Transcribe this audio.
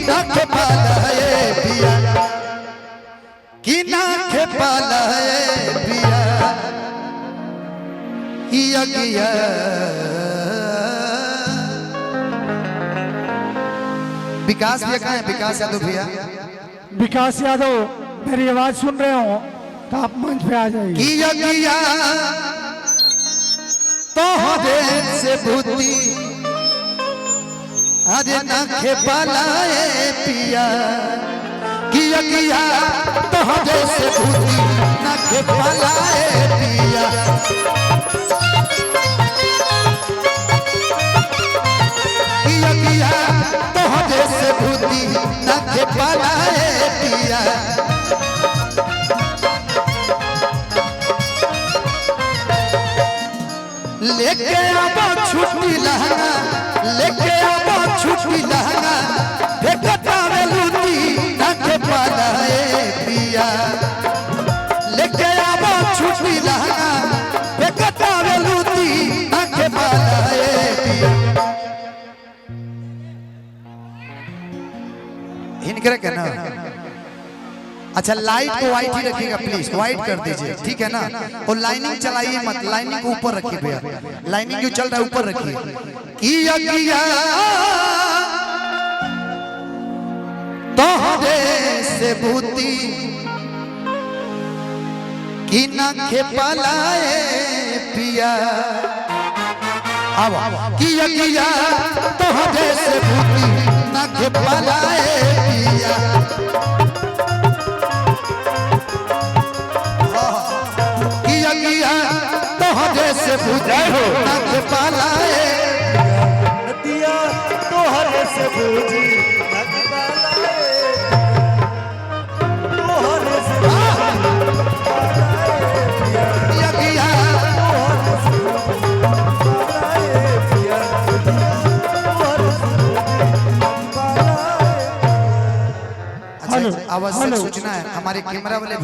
ना खेपालाए पिया कि ना खेपालाए पिया यगिया विकास भैया कहाँ है? विकास यादव भैया, विकास यादव मेरी आवाज सुन रहे हो तो आप मंच पे आ जाइए। किया तो हरे से भूती अरे ना खेपालाए पिया किया तो हरे से भूती ना खेपालाए पिया किया तो हरे से भूती ना खेपालाए पिया लेके आबो छुट्टी लहंगा लेके आबो छुट्टी लहंगा फेंकता में लूटी ना खेपालाए पिया लेके आबो छुट्टी लहंगा फेंकता में लूटी ना खेपालाए पिया इनकरे कहना। अच्छा लाइट को वाइट ही रखिएगा प्लीज, वाइट कर दीजिए ठीक है ना। और लाइनिंग चलाइए मत, लाइनिंग को ऊपर रखिए भैया, लाइनिंग जो चल रहा है ऊपर रखिए। किया तो हरे से भूती कि ना खेपालाए पिया किया तो हरे से भूती ना खेपालाए पिया से पूजा हो ना खेपालाए नदिया तो हरे से पूजी ना खेपालाए तो हरे से यगिया तो हरे से पिया तो हरे से अच्छा आवश्यक सूचना है हमारे कैमरा वाले